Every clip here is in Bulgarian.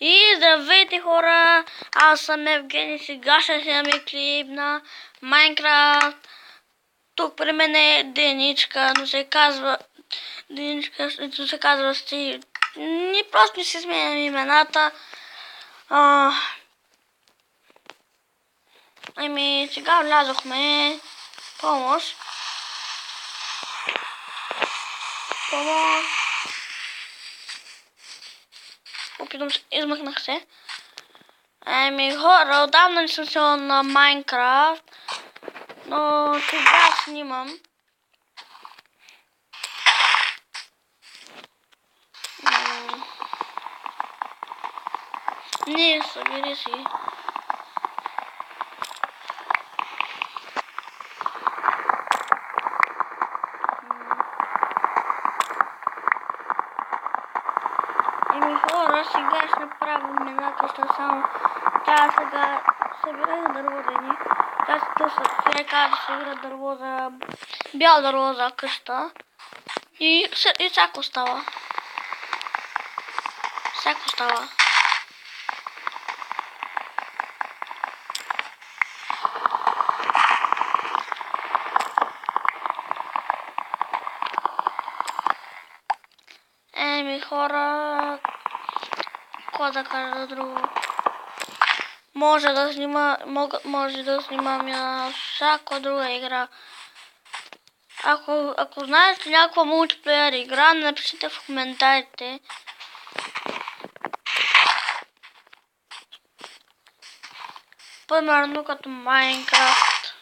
И здравейте хора, аз съм Евгений, сега ще снимаме клип на Майнкрафт. Тук при мен е Деничка, но се казва Деничка, но се казва Стив. Ние просто не си сменяме имената. Сега влязохме. Помощ. Опитвам се, измъкнах се. Хора, отдавна не съм сила на Майнкрафт, но сега снимам. Не, събери си. Хора, сега ще направим една къща само. Тя сега събира дърво да ни. Тя се казва да събира дърво за бял дърво за къща. И всяко става. Всяко става. Хора, какво да кажа друго? Може да снимам всяка друга игра. Ако знаете някаква мултиплеер игра, напишите в коментарите. Примерно като Майнкрафт.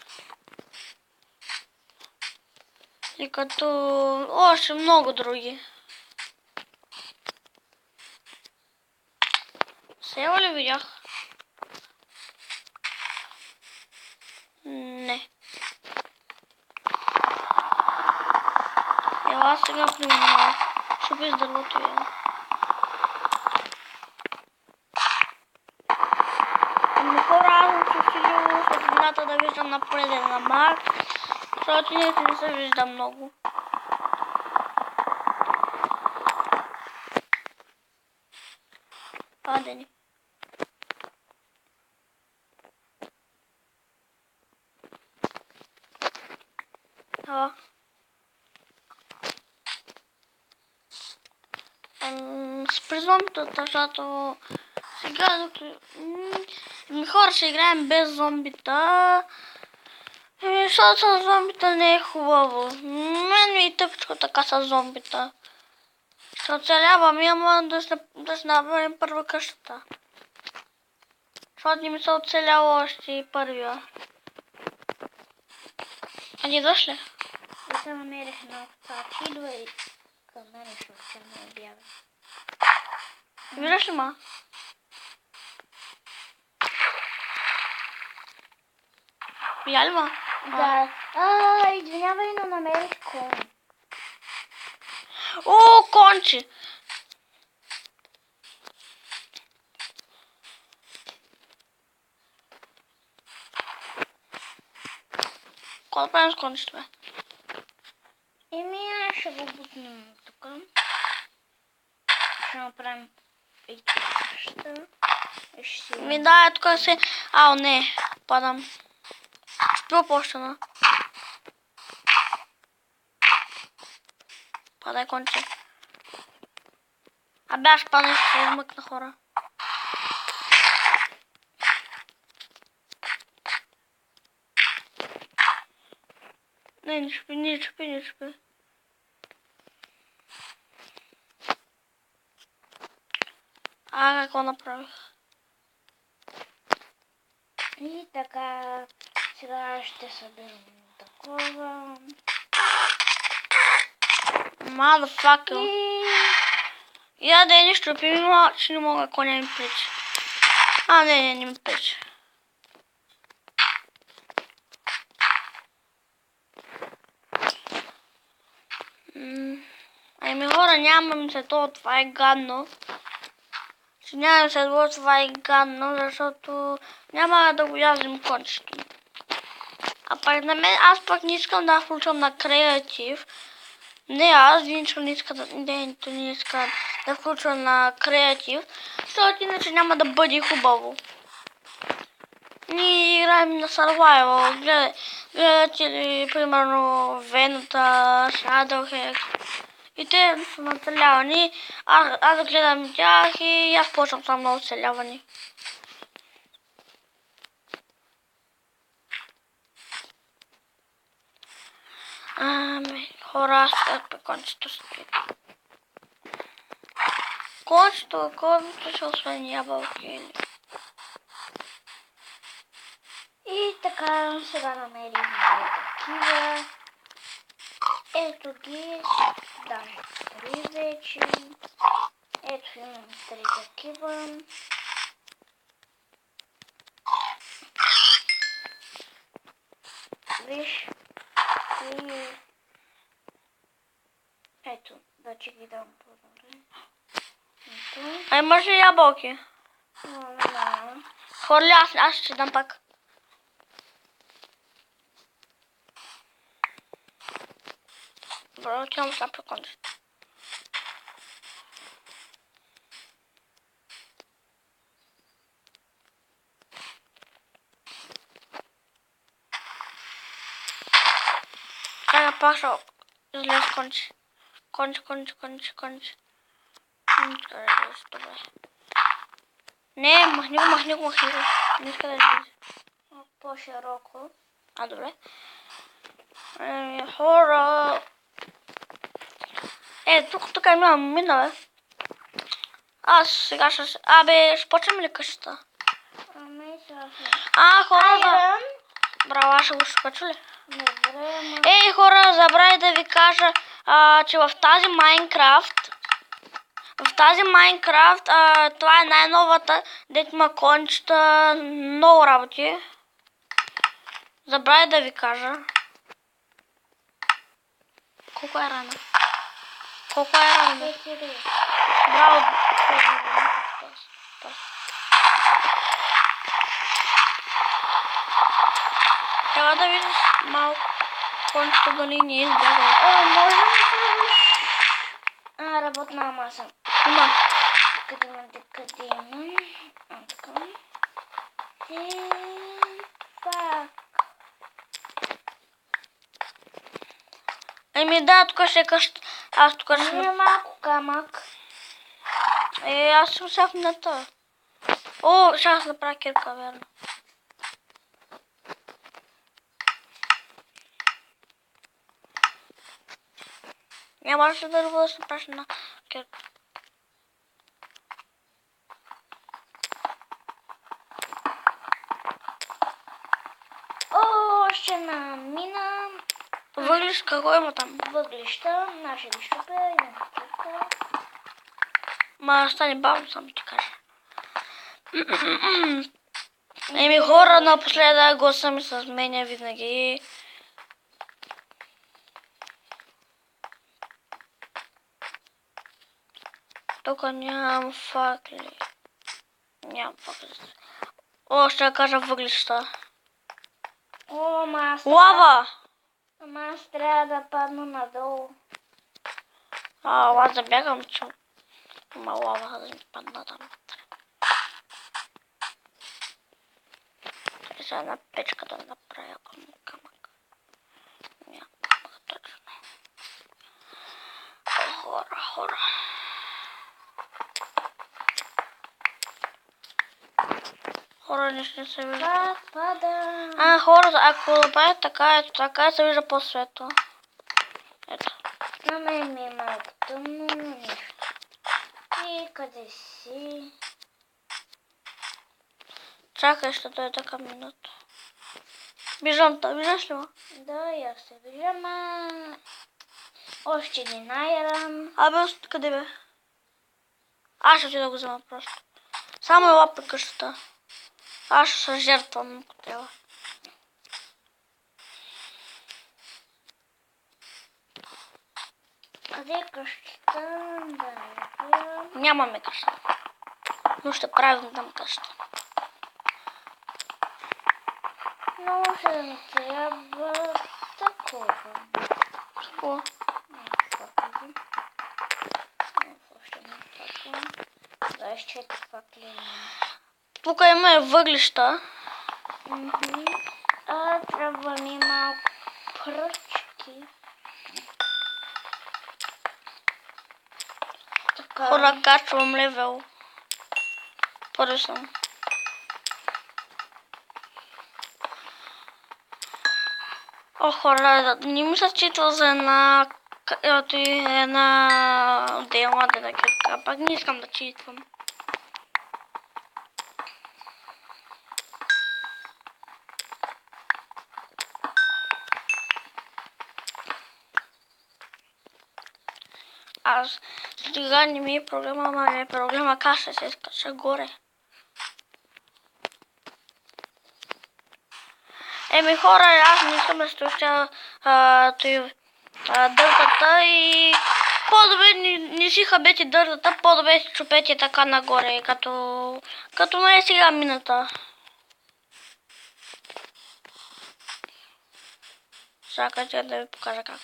И като още много други. Сега ли видях? Не. Ела сега преминава. Шупи с дървото я. Хора, аз съм се усилил светлината да виждам напреден на Марк, защото не се вижда много. Падени. С зомбитата, защото сега хора ще играем без зомбита. Защото с зомбита не е хубаво. Мен ми е тъпичко така с зомбита. Ще оцелявам, ама да се направим първа къщата. Защото не ми се оцелява още и първия. А ни идваш ли? Да се намерих на овца. Идва и към мене ще не бяга. Виждаш ли ма? Видя ли ма? Да. Извинявай, но намерих кон. О, конче! Какво да правим с кончето, бе? Аз ще го бутнем тук. Ще направим и къща. Да, тук се... Ау, не. Падам. Ще почна. Падай, конче. Аз паднах, ще се измъкна, хора. Не шипи. Какво направих? И така, сега ще съберем такова. Motherfucker. Я да не щупи, че не мога, ако не ми пречи. Не ми пречи. Хора, нямам се това е гадно. Нямам се това е гадно, защото няма да го язем кончето. А пък на мен, аз пък не искам да включвам на креатив, Не, аз Динчо не иска Денито не иска да включва на креатив, защото иначе няма да бъде хубаво. Ние играем на survival. Гледате ли, примерно, Вената, Shadowhex и те са нацелявани. Аз гледам тях и аз почвам сам на оцеляване. Хора, аз как при кончето стои. Кончето ще освен ябълки или... И така, сега намерихме такива. Ето ги. Дам 3 вече. Ето имам 3 такива. Виж. И... Ето, вече ги дам по-добре. Ето. А имаш ли ябълки? Няма. Хора, аз ще дам пак. Добре, отивам сега при кончето. Сега пак ще излез конче. Конче. Добре. Не, махни го. Не иска да излезе. По-широко. А, добре. Хора. Тук има мина, бе. Аз сега ще... ще почнем ли къщата? Ами сега. Хора, Браво, аз ще го скачу ли? Добре, Хора, забравя да ви кажа, че в тази Майнкрафт, това е най-новата, дето има кончета, много работи. Забравя да ви кажа. Колко е рано? Браво. Трябва да видиш малко кончето дали не е избягало. може да правиш работна маса. Има. Къде има? Така. И пак. Тук ще е къща. Аз тук ще... Има малко камък. Аз съм сега в мината. Ще аз направя кирка, верно. Нямаше да бъда да направиш на кирка. Още една мина. Въглиш, какво има там? Въглища, наши лищупя и на кирка. Стане бавно, само ти кажа. Хора, напоследък гласа ми се сменя винаги. Тук нямам факли. Ще да кажа въглища. Лава! Ама аз трябва да падна надолу. Аз забягам, че има лава, да ми падна там. Сега една печка да направя камък. Няма точно. Хора. Хора, нищо не се вижда. Пада. Хора, ако направя така се вижда по-светло. Ето. На мен ми е малко тъмно, но нищо. И къде си? Чакай, ще дойда към минута. Виждаш ли ма? Да, я се виждам. Още не найрам. Къде бе? Аз ще да го взема просто. Само ела при къщата. Аз ще се жертвам, ако трябва. Къде е къщата? Да, нямаме къща. Но ще правим там къща. Но ще ми трябва такова. Какво? А що це така кліна? Пукаємо въглища. Угу. А треба ми малко пръчки. Така. Хора, качвам левел. Първи съм. О, хора, не ми се считва за една отделна дънакирка. Пак не искам да читвам. Аз сега не ми е проблема, ама ми е проблема как ще се скача горе. Еми хора, аз не съм разтоща дъртата и по-добре не си хабете дъртата, по-добре си чупете така нагоре, като ме е сега мината. Чакайте да ви покажа как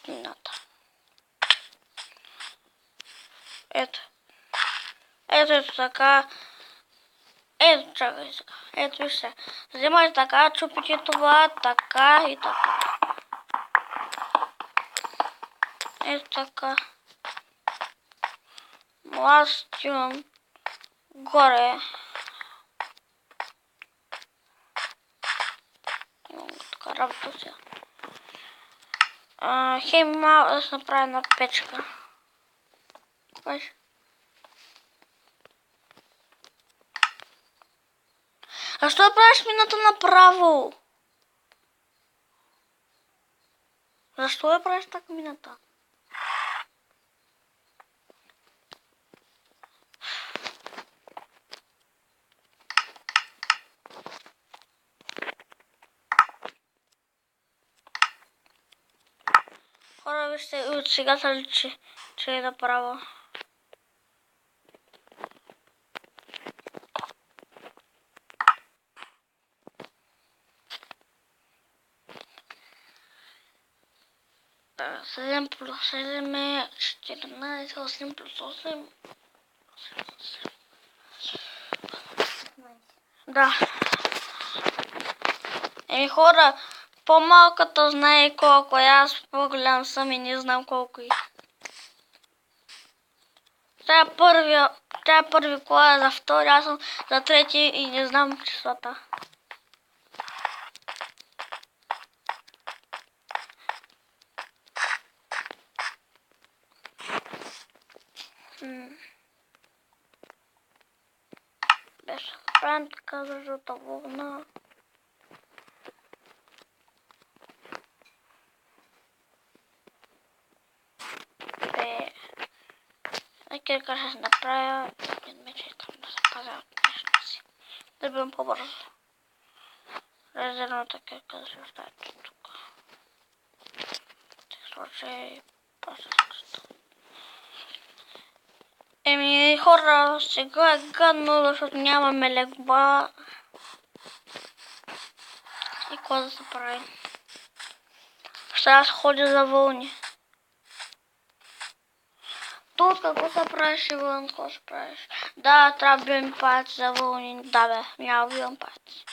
мината. Ето. Ето така. Ето, чакай сега. Ето вижте. Вземате така, чупите това, така и така. Ето така. Аз имам горе. Имам така работа сега. Хем малко да се направя една печка. Виж. А що правиш мината направо? Защо я правиш така мината? Хора, вижте, от сега се личи, че е направо. Седем плюс 7 е 14, 8 плюс 8. Да. Еми хора, по-малката знае колко, аз по-голям съм и не знам колко и. Тя е първи клас, за втори, аз съм за трети и не знам числата. Беше направен така за жълта вълна. Кирка ще се направя. Вече искам да се пазя от нещо си. Да бъдем по-бързо. Резервната кирка да се оставя тук. В случай после скъста. Еми хора, сега е гадно, защото нямаме легба. И какво да се прави? Сега се ходи за вълни. Тут какво се правиш, Иван? Какво се правиш? Да, трябва да бием палец за вълни. Да бе, няма бием палец.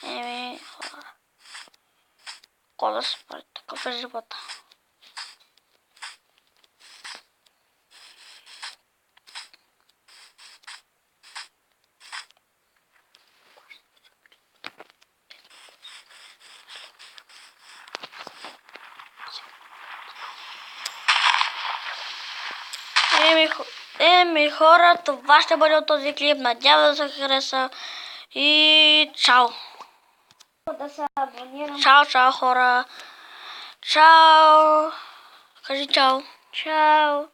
Еми, хора. Какво да се прави? Такъв е живота. Еми хора, това ще бъде от този клип. Надявам да се хареса. И чао! Да се абонирам. Чао, хора! Чао! Кажи чао! Чао!